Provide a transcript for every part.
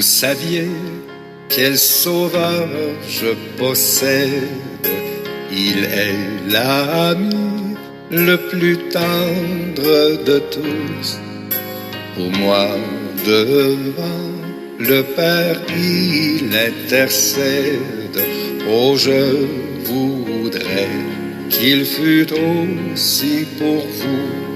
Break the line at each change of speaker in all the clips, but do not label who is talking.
saviez quel sauveur je possède? Il est l'ami le plus tendre de tous. Pour moi, devant le Père, il intercède. Oh, je voudrais qu'il fût aussi pour vous.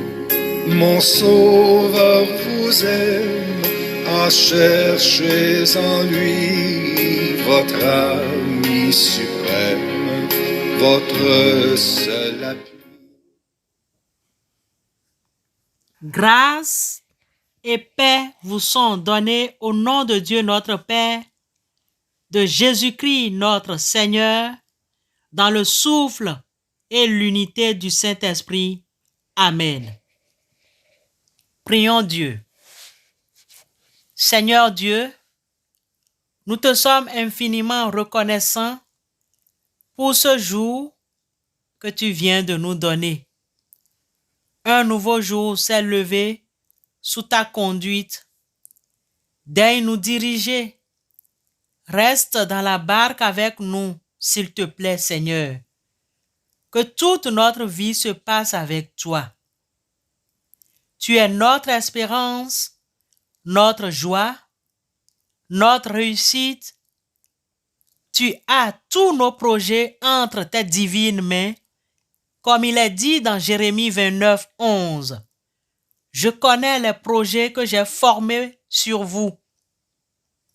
Mon Sauveur vous aime, ah, cherchez en lui votre ami suprême, votre seul appui.
Grâce et paix vous sont données au nom de Dieu notre Père, de Jésus-Christ notre Seigneur, dans le souffle et l'unité du Saint-Esprit. Amen. Prions Dieu. Seigneur Dieu, nous te sommes infiniment reconnaissants pour ce jour que tu viens de nous donner. Un nouveau jour s'est levé sous ta conduite. Daigne nous diriger. Reste dans la barque avec nous, s'il te plaît, Seigneur. Que toute notre vie se passe avec toi. Tu es notre espérance, notre joie, notre réussite. Tu as tous nos projets entre tes divines mains, comme il est dit dans Jérémie 29, 11. Je connais les projets que j'ai formés sur vous.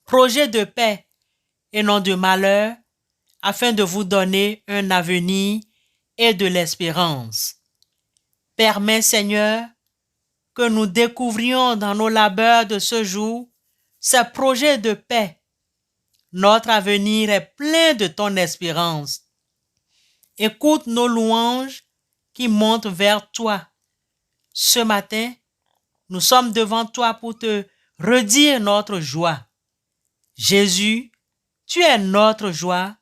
Projets de paix et non de malheur, afin de vous donner un avenir et de l'espérance. Permets, Seigneur, que nous découvrions dans nos labeurs de ce jour ces projets de paix. Notre avenir est plein de ton espérance. Écoute nos louanges qui montent vers toi. Ce matin, nous sommes devant toi pour te redire notre joie. Jésus, tu es notre joie,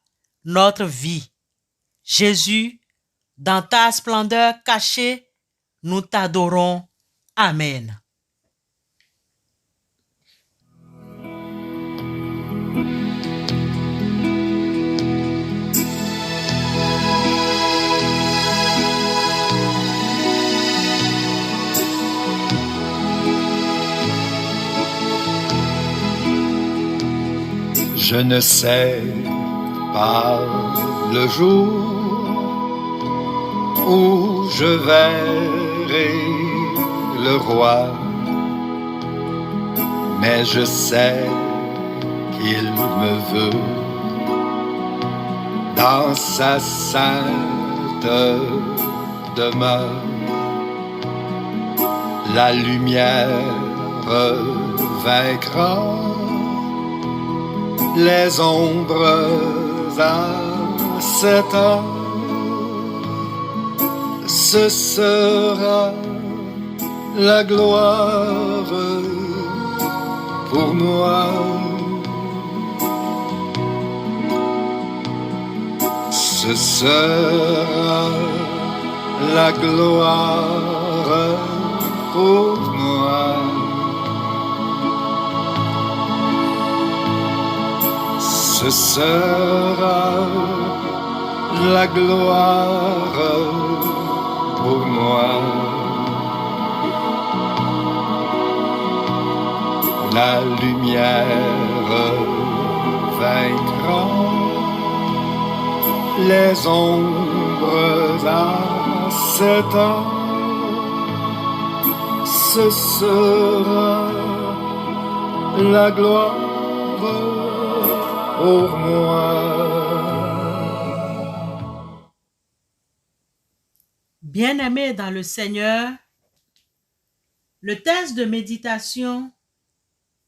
notre vie. Jésus, dans ta splendeur cachée, nous t'adorons. Amen.
Je ne sais pas le jour où je verrai le roi, mais je sais qu'il me veut dans sa sainte demeure. La lumière vaincra les ombres à cette heure. Ce sera la gloire pour moi. Ce sera la gloire pour moi. Ce sera la gloire pour moi. La lumière vaincra les ombres à cette heure. Ce sera la gloire pour moi.
Bien-aimés dans le Seigneur, le texte de méditation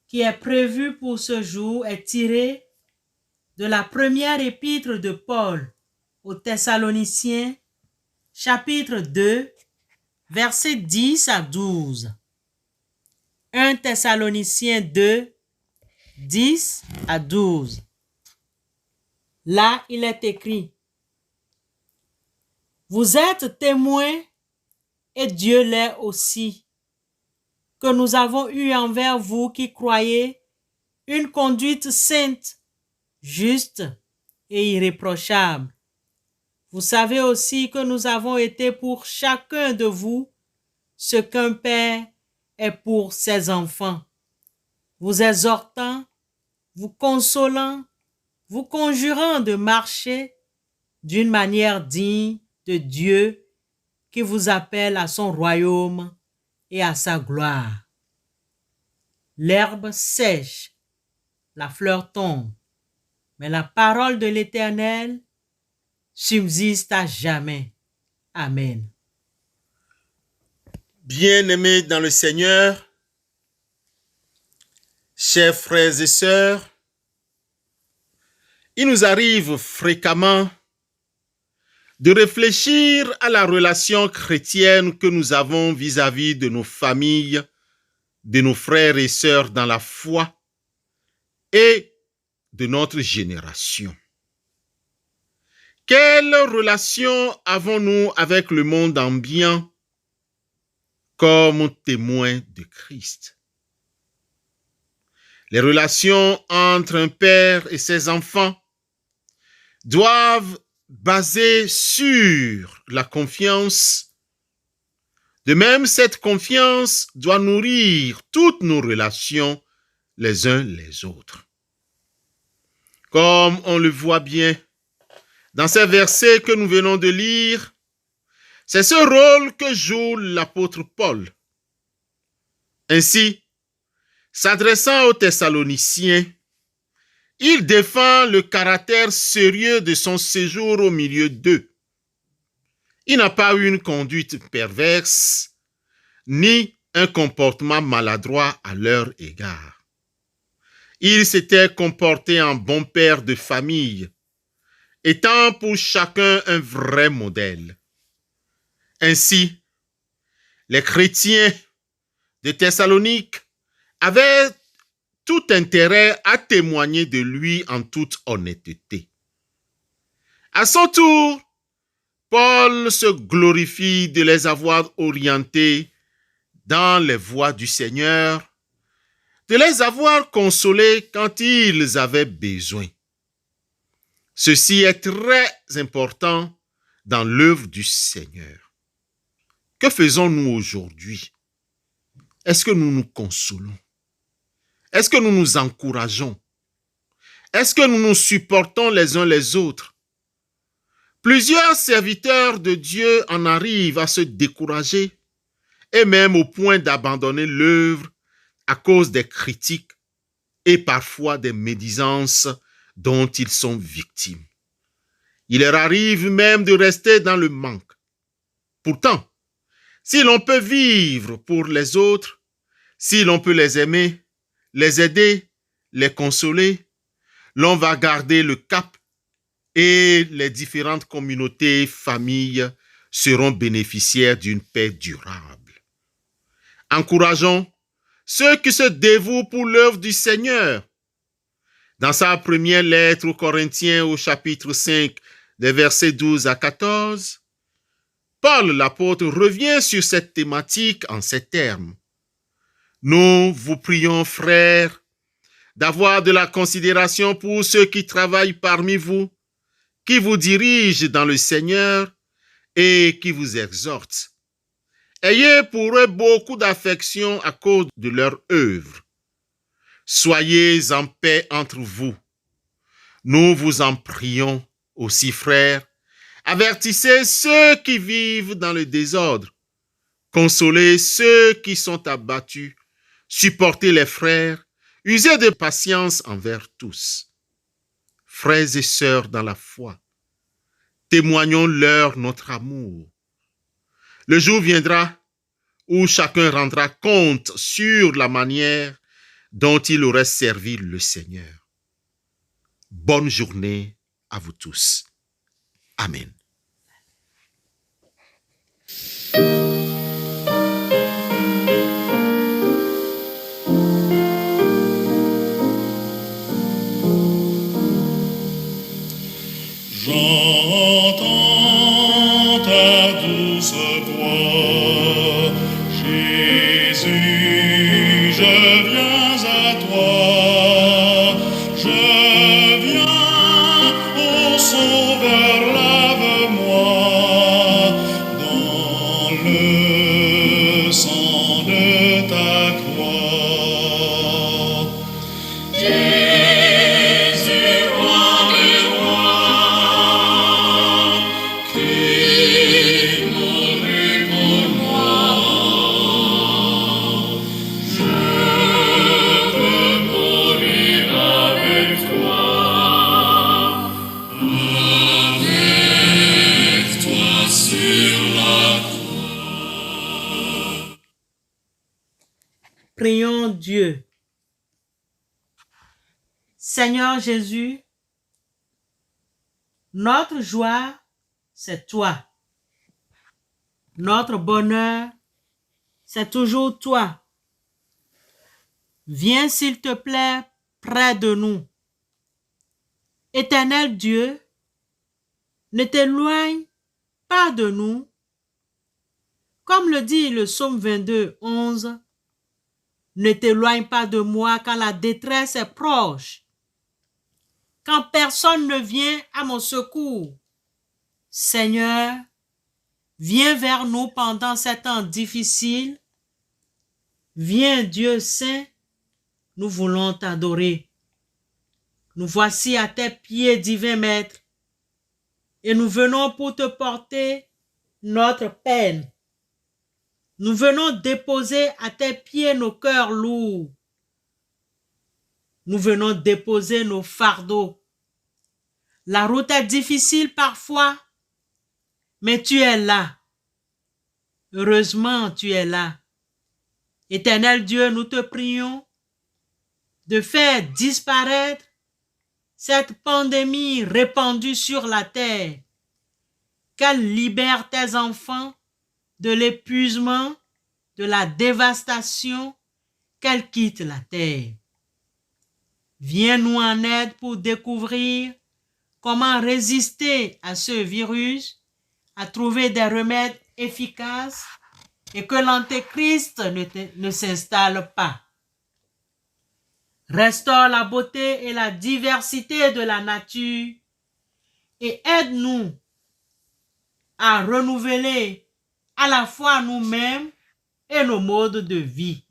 qui est prévu pour ce jour est tiré de la première épître de Paul aux Thessaloniciens, chapitre 2, versets 10 à 12. 1 Thessaloniciens 2, 10 à 12. Là, il est écrit: Vous êtes témoins, et Dieu l'est aussi, que nous avons eu envers vous qui croyez une conduite sainte, juste et irréprochable. Vous savez aussi que nous avons été pour chacun de vous ce qu'un père est pour ses enfants, vous exhortant, vous consolant, vous conjurant de marcher d'une manière digne de Dieu qui vous appelle à son royaume et à sa gloire. L'herbe sèche, la fleur tombe, mais la parole de l'Éternel subsiste à jamais. Amen.
Bien-aimés dans le Seigneur, chers frères et sœurs, il nous arrive fréquemment de réfléchir à la relation chrétienne que nous avons vis-à-vis de nos familles, de nos frères et sœurs dans la foi et de notre génération. Quelle relation avons-nous avec le monde ambiant comme témoins de Christ? Les relations entre un père et ses enfants doivent baser sur la confiance. De même, cette confiance doit nourrir toutes nos relations les uns les autres. Comme on le voit bien dans ces versets que nous venons de lire, c'est ce rôle que joue l'apôtre Paul. Ainsi, s'adressant aux Thessaloniciens, il défend le caractère sérieux de son séjour au milieu d'eux. Il n'a pas eu une conduite perverse, ni un comportement maladroit à leur égard. Il s'était comporté en bon père de famille, étant pour chacun un vrai modèle. Ainsi, les chrétiens de Thessalonique avaient tout intérêt à témoigner de lui en toute honnêteté. À son tour, Paul se glorifie de les avoir orientés dans les voies du Seigneur, de les avoir consolés quand ils avaient besoin. Ceci est très important dans l'œuvre du Seigneur. Que faisons-nous aujourd'hui? Est-ce que nous nous consolons? Est-ce que nous nous encourageons? Est-ce que nous nous supportons les uns les autres? Plusieurs serviteurs de Dieu en arrivent à se décourager et même au point d'abandonner l'œuvre à cause des critiques et parfois des médisances dont ils sont victimes. Il leur arrive même de rester dans le manque. Pourtant, si l'on peut vivre pour les autres, si l'on peut les aimer, les aider, les consoler, l'on va garder le cap et les différentes communautés, familles seront bénéficiaires d'une paix durable. Encourageons ceux qui se dévouent pour l'œuvre du Seigneur. Dans sa première lettre aux Corinthiens au chapitre 5, des versets 12 à 14, Paul l'apôtre revient sur cette thématique en ces termes. Nous vous prions, frères, d'avoir de la considération pour ceux qui travaillent parmi vous, qui vous dirigent dans le Seigneur et qui vous exhortent. Ayez pour eux beaucoup d'affection à cause de leur œuvre. Soyez en paix entre vous. Nous vous en prions aussi, frères. Avertissez ceux qui vivent dans le désordre. Consolez ceux qui sont abattus. Supportez les frères. Usez de patience envers tous. Frères et sœurs dans la foi, témoignons-leur notre amour. Le jour viendra où chacun rendra compte sur la manière dont il aurait servi le Seigneur. Bonne journée à vous tous. Amen.
J'entends ta douce voix, Jésus, je viens à toi.
Dieu. Seigneur Jésus, notre joie, c'est toi. Notre bonheur, c'est toujours toi. Viens s'il te plaît près de nous. Éternel Dieu, ne t'éloigne pas de nous. Comme le dit le psaume 22, 11, ne t'éloigne pas de moi quand la détresse est proche, quand personne ne vient à mon secours. Seigneur, viens vers nous pendant ces temps difficiles. Viens, Dieu saint, nous voulons t'adorer. Nous voici à tes pieds, divin Maître, et nous venons pour te porter notre peine. Nous venons déposer à tes pieds nos cœurs lourds. Nous venons déposer nos fardeaux. La route est difficile parfois, mais tu es là. Heureusement, tu es là. Éternel Dieu, nous te prions de faire disparaître cette pandémie répandue sur la terre, qu'elle libère tes enfants de l'épuisement, de la dévastation, qu'elle quitte la terre. Viens nous en aide pour découvrir comment résister à ce virus, à trouver des remèdes efficaces et que l'antéchrist ne s'installe pas. Restaure la beauté et la diversité de la nature et aide-nous à renouveler à la fois nous-mêmes et nos modes de vie.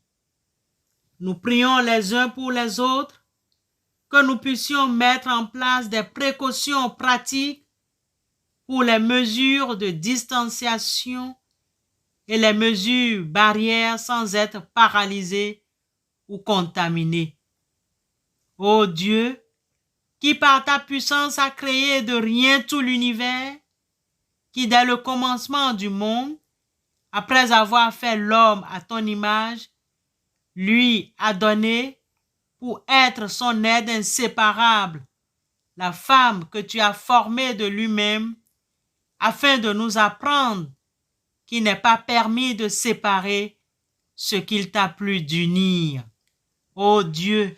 Nous prions les uns pour les autres que nous puissions mettre en place des précautions pratiques pour les mesures de distanciation et les mesures barrières sans être paralysés ou contaminés. Ô Dieu, qui par ta puissance a créé de rien tout l'univers, qui dès le commencement du monde, après avoir fait l'homme à ton image, lui a donné pour être son aide inséparable, la femme que tu as formée de lui-même, afin de nous apprendre qu'il n'est pas permis de séparer ce qu'il t'a plu d'unir. Ô Dieu,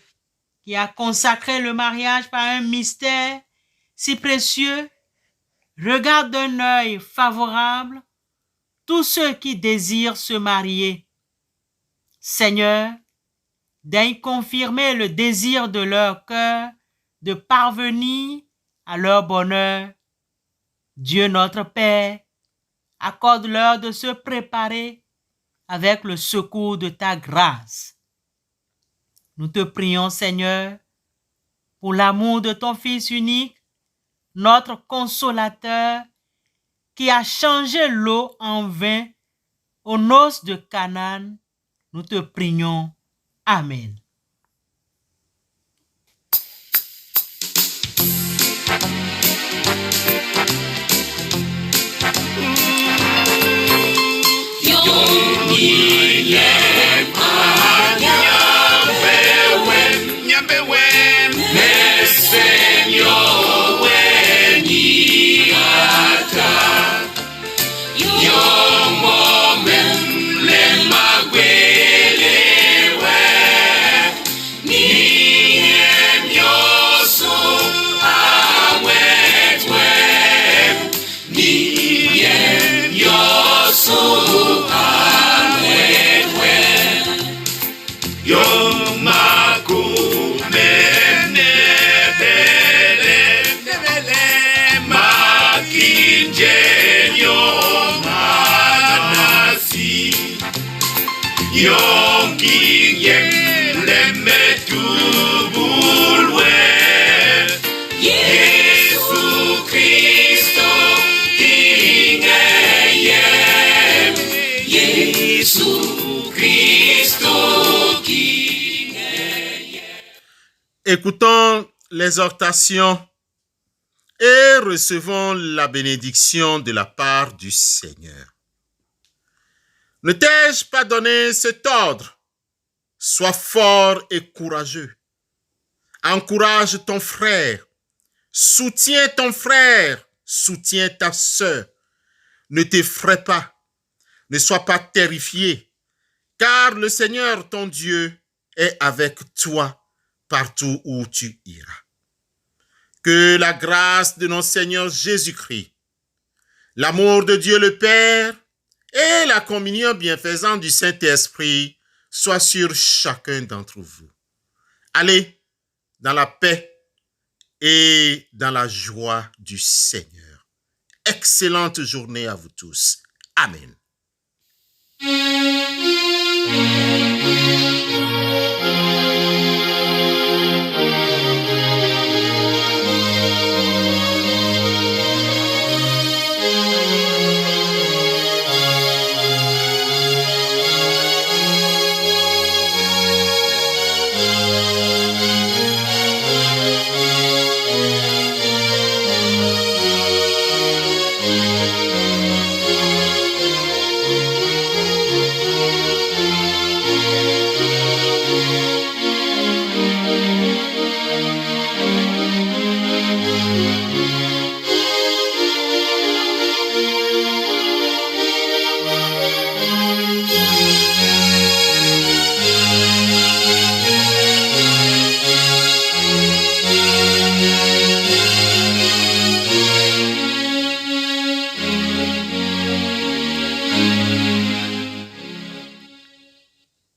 qui a consacré le mariage par un mystère si précieux, regarde d'un œil favorable tous ceux qui désirent se marier. Seigneur, daigne confirmer le désir de leur cœur de parvenir à leur bonheur. Dieu notre Père, accorde-leur de se préparer avec le secours de ta grâce. Nous te prions, Seigneur, pour l'amour de ton Fils unique, notre consolateur, qui a changé l'eau en vin aux noces de Canaan. Nous te prions. Amen.
Écoutons l'exhortation et recevons la bénédiction de la part du Seigneur. Ne t'ai-je pas donné cet ordre? Sois fort et courageux. Encourage ton frère. Soutiens ton frère. Soutiens ta sœur. Ne t'effraie pas. Ne sois pas terrifié. Car le Seigneur, ton Dieu, est avec toi partout où tu iras. Que la grâce de notre Seigneur Jésus-Christ, l'amour de Dieu le Père et la communion bienfaisante du Saint-Esprit soient sur chacun d'entre vous. Allez dans la paix et dans la joie du Seigneur. Excellente journée à vous tous. Amen.